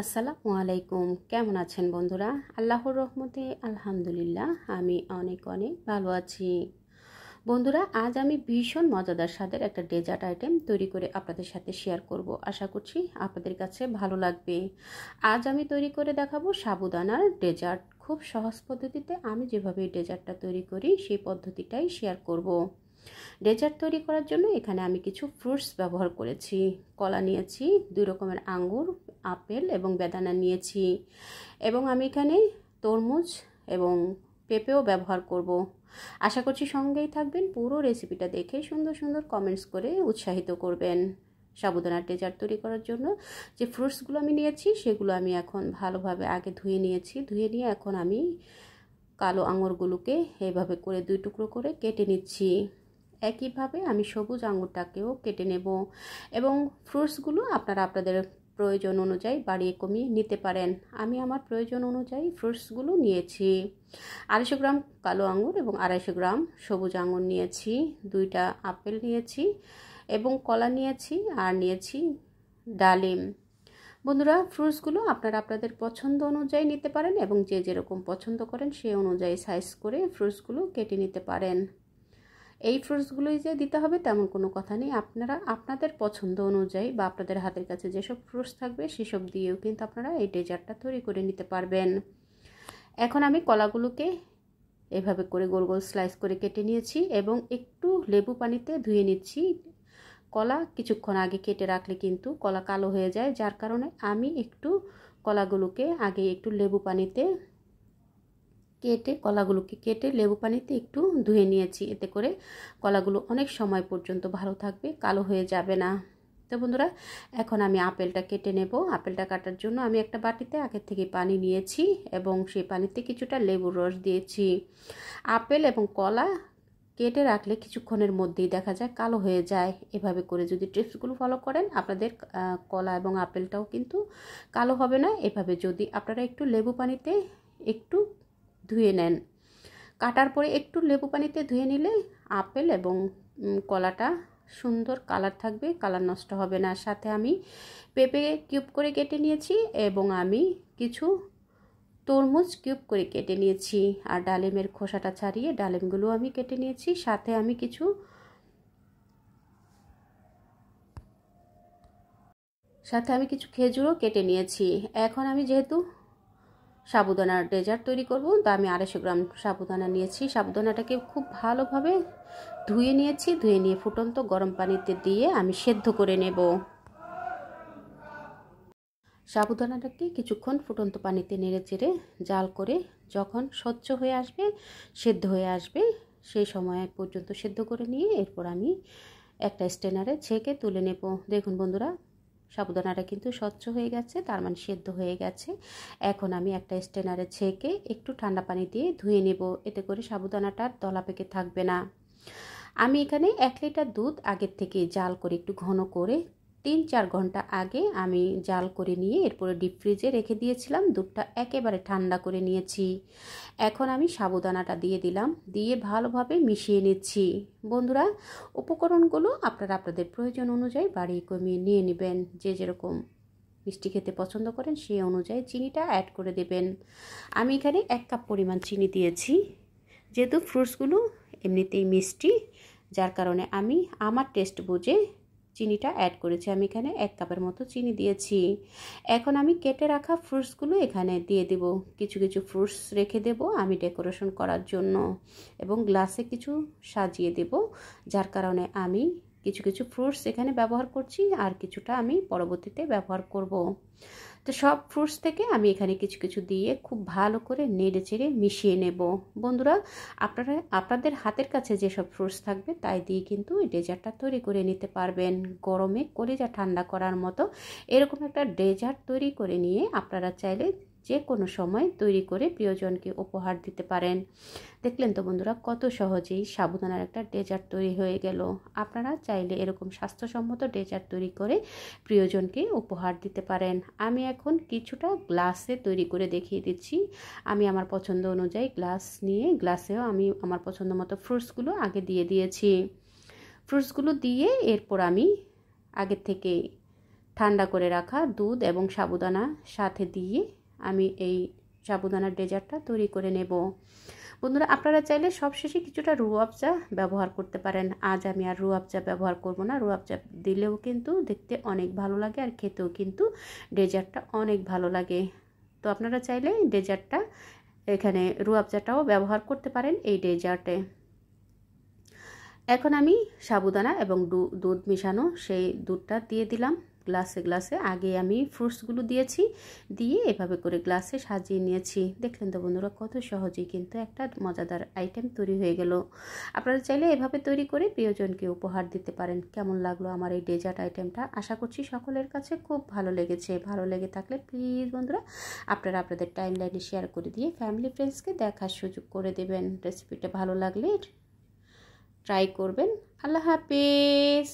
আসসালামু আলাইকুম। কেমন আছেন বন্ধুরা? আল্লাহর রহমতে আলহামদুলিল্লাহ আমি অনেক ভালো আছি। বন্ধুরা, আজ আমি ভীষণ মজাদার স্বাদের একটা ডেজার্ট আইটেম তৈরি করে আপনাদের সাথে শেয়ার করব। আশা করছি আপনাদের কাছে ভালো লাগবে। আজ আমি তৈরি করে দেখাবো সাবুদানার ডেজার্ট। খুব সহজ পদ্ধতিতে আমি যেভাবে এই ডেজার্টটা তৈরি করি সেই পদ্ধতিটাই শেয়ার করব। ডেজার্ট তৈরি করার জন্য এখানে আমি কিছু ফ্রুটস ব্যবহার করেছি। কলা নিয়েছি, 2 রকমের আঙ্গুর, আপেল এবং বেদানা নিয়েছি, এবং আমি এখানে তরমুজ এবং পেঁপেও ব্যবহার করব। আশা করছি সঙ্গেই থাকবেন। পুরো রেসিপিটা দেখে সুন্দর সুন্দর কমেন্টস করে উৎসাহিত করবেন। সাবুদানার ডেজার্ট তৈরি করার জন্য যে ফ্রুটসগুলো আমি নিয়েছি সেগুলো আমি এখন ভালোভাবে আগে ধুয়ে নিয়েছি। ধুয়ে নিয়ে এখন আমি কালো আঙুরগুলোকে এভাবে করে 2 টুকরো করে কেটে নিচ্ছি। একইভাবে আমি সবুজ আঙুরটাকেও কেটে নেব, এবং ফ্রুটসগুলো আপনারা আপনাদের প্রয়োজন অনুযায়ী বাড়িয়ে কমিয়ে নিতে পারেন। আমি আমার প্রয়োজন অনুযায়ী ফ্রুটসগুলো নিয়েছি। 250 গ্রাম কালো আঙুর এবং 250 গ্রাম সবুজ আঙুর নিয়েছি, 2টা আপেল নিয়েছি এবং কলা নিয়েছি, আর নিয়েছি ডালিম। বন্ধুরা, ফ্রুটসগুলো আপনারা আপনাদের পছন্দ অনুযায়ী নিতে পারেন, এবং যে যেরকম পছন্দ করেন সেই অনুযায়ী সাইজ করে ফ্রুটসগুলো কেটে নিতে পারেন। এই ফ্রুটসগুলোই যে দিতে হবে তেমন কোনো কথা নেই। আপনারা আপনাদের পছন্দ অনুযায়ী বা আপনাদের হাতের কাছে যেসব ফ্রুটস থাকবে সেসব দিয়েও কিন্তু আপনারা এই ডেজার্টটা তৈরি করে নিতে পারবেন। এখন আমি কলাগুলোকে এভাবে করে গোল গোল স্লাইস করে কেটে নিয়েছি এবং একটু লেবু পানিতে ধুয়ে নিচ্ছি। কলা কিছুক্ষণ আগে কেটে রাখলে কিন্তু কলা কালো হয়ে যায়, যার কারণে আমি একটু কলাগুলোকে আগে একটু লেবু পানিতে কেটে লেবু পানিতে একটু ধুয়ে নিয়েছি। এতে করে কলাগুলো অনেক সময় পর্যন্ত ভালো থাকবে, কালো হয়ে যাবে না। তো বন্ধুরা, এখন আমি আপেলটা কেটে নেব। আপেলটা কাটার জন্য আমি একটা বাটিতে আগে থেকে পানি নিয়েছি এবং সেই পানিতে কিছুটা লেবুর রস দিয়েছি। আপেল এবং কলা কেটে রাখলে কিছুক্ষণের মধ্যেই দেখা যায় কালো হয়ে যায়। এভাবে করে যদি টিপসগুলো ফলো করেন আপনাদের কলা এবং আপেলটাও কিন্তু কালো হবে না। এভাবে যদি আপনারা একটু লেবু পানিতে একটু ধুয়ে নেন, কাটার পরে একটু লেবু পানিতে ধুয়ে নিলে আপেল এবং কলাটা সুন্দর কালার থাকবে, কালার নষ্ট হবে না। সাথে আমি পেঁপে কিউব করে কেটে নিয়েছি এবং আমি কিছু তরমুজ কিউব করে কেটে নিয়েছি, আর ডালিমের খোসাটা ছাড়িয়ে ডালিমগুলো আমি কেটে নিয়েছি। সাথে আমি কিছু খেজুরও কেটে নিয়েছি। এখন আমি যেহেতু সাবুদানার ডেজার্ট তৈরি করব, তা আমি 250 গ্রাম সাবুদানা নিয়েছি। সাবুদানাটাকে খুব ভালোভাবে ধুয়ে নিয়েছি। ধুয়ে নিয়ে ফুটন্ত গরম পানিতে দিয়ে আমি সেদ্ধ করে নেব। সাবুদানাটাকে কিছুক্ষণ ফুটন্ত পানিতে নেড়ে চেড়ে জাল করে যখন স্বচ্ছ হয়ে আসবে, সেদ্ধ হয়ে আসবে, সেই সময় পর্যন্ত সেদ্ধ করে নিয়ে এরপর আমি একটা স্ট্রেনারে ছেঁকে তুলে নেব। দেখুন বন্ধুরা, সাবুদানাটা কিন্তু স্বচ্ছ হয়ে গেছে, তার মানে সেদ্ধ হয়ে গেছে। এখন আমি একটা স্ট্রেনারে ছেঁকে একটু ঠান্ডা পানি দিয়ে ধুয়ে নেব। এতে করে সাবুদানাটা দলা পেকে থাকবে না। আমি এখানে 1 লিটার দুধ আগের থেকে জাল করে একটু ঘন করে 3-4 ঘন্টা আগে আমি জাল করে নিয়ে এরপরে ডিপ ফ্রিজে রেখে দিয়েছিলাম। দুধটা একেবারে ঠান্ডা করে নিয়েছি। এখন আমি সাবুদানাটা দিয়ে দিলাম, দিয়ে ভালোভাবে মিশিয়ে নিচ্ছি। বন্ধুরা, উপকরণগুলো আপনারা আপনাদের প্রয়োজন অনুযায়ী বাড়িয়ে কমিয়ে নিয়ে নেবেন। যে যেরকম মিষ্টি খেতে পছন্দ করেন সেই অনুযায়ী চিনিটা অ্যাড করে দেবেন। আমি এখানে 1 কাপ পরিমাণ চিনি দিয়েছি। যেহেতু ফ্রুটসগুলো এমনিতেই মিষ্টি, যার কারণে আমি আমার টেস্ট বুঝে চিনিটা অ্যাড করেছি। আমি এখানে 1 কাপের মতো চিনি দিয়েছি। এখন আমি কেটে রাখা ফ্রুটসগুলো এখানে দিয়ে দেব। কিছু কিছু ফ্রুটস রেখে দেব আমি ডেকোরেশন করার জন্য, এবং গ্লাসে কিছু সাজিয়ে দেব, যার কারণে আমি কিছু কিছু ফ্রুটস এখানে ব্যবহার করছি আর কিছুটা আমি পরবর্তীতে ব্যবহার করব। তো সব ফ্রুটস থেকে আমি এখানে কিছু কিছু দিয়ে খুব ভালো করে নেড়ে চেড়ে মিশিয়ে নেব। বন্ধুরা, আপনারা আপনাদের হাতের কাছে যেসব ফ্রুটস থাকবে তাই দিয়ে কিন্তু এই ডেজার্টটা তৈরি করে নিতে পারবেন। গরমে কলিজা ঠান্ডা করার মতো এরকম একটা ডেজার্ট তৈরি করে নিয়ে আপনারা চাইলে যে কোনো সময় তৈরি করে প্রিয়জনকে উপহার দিতে পারেন। দেখলেন তো বন্ধুরা, কত সহজেই সাবুদানার একটা ডেজার্ট তৈরি হয়ে গেল। আপনারা চাইলে এরকম স্বাস্থ্যসম্মত ডেজার্ট তৈরি করে প্রিয়জনকে উপহার দিতে পারেন। আমি এখন কিছুটা গ্লাসে তৈরি করে দেখিয়ে দিচ্ছি। আমি আমার পছন্দ অনুযায়ী গ্লাস নিয়ে গ্লাসেও আমি আমার পছন্দ মতো ফ্রুটসগুলো আগে দিয়ে দিয়েছি। ফ্রুটসগুলো দিয়ে এরপর আমি আগের থেকে ঠান্ডা করে রাখা দুধ এবং সাবুদানা সাথে দিয়ে আমি এই সাবুদানার ডেজার্টটা তৈরি করে নেব। বন্ধুরা, আপনারা চাইলে সবশেষে কিছুটা রুয়াবজা ব্যবহার করতে পারেন। আজ আমি আর রুয়াবজা ব্যবহার করব না। রুয়াবজা দিলেও কিন্তু দেখতে অনেক ভালো লাগে আর খেতেও কিন্তু ডেজার্টটা অনেক ভালো লাগে। তো আপনারা চাইলে ডেজার্টটা এখানে রুয়াবজাটাও ব্যবহার করতে পারেন এই ডেজার্টে। এখন আমি সাবুদানা এবং দুধ মিশানো সেই দুধটা দিয়ে দিলাম গ্লাসে গ্লাসে। আগে আমি ফ্রুটসগুলো দিয়েছি, দিয়ে এভাবে করে গ্লাসে সাজিয়ে নিয়েছি। দেখলেন তো বন্ধুরা, কত সহজেই কিন্তু একটা মজাদার আইটেম তৈরি হয়ে গেল। আপনারা চাইলে এভাবে তৈরি করে প্রিয়জনকে উপহার দিতে পারেন। কেমন লাগলো আমার এই ডেজার্ট আইটেমটা? আশা করছি সকলের কাছে খুব ভালো লেগেছে। ভালো লেগে থাকলে প্লিজ বন্ধুরা আপনারা আপনাদের টাইমলাইনে শেয়ার করে দিয়ে ফ্যামিলি ফ্রেন্ডসকে দেখার সুযোগ করে দেবেন। রেসিপিটা ভালো লাগলে ট্রাই করবেন। আল্লাহ হাফেজ।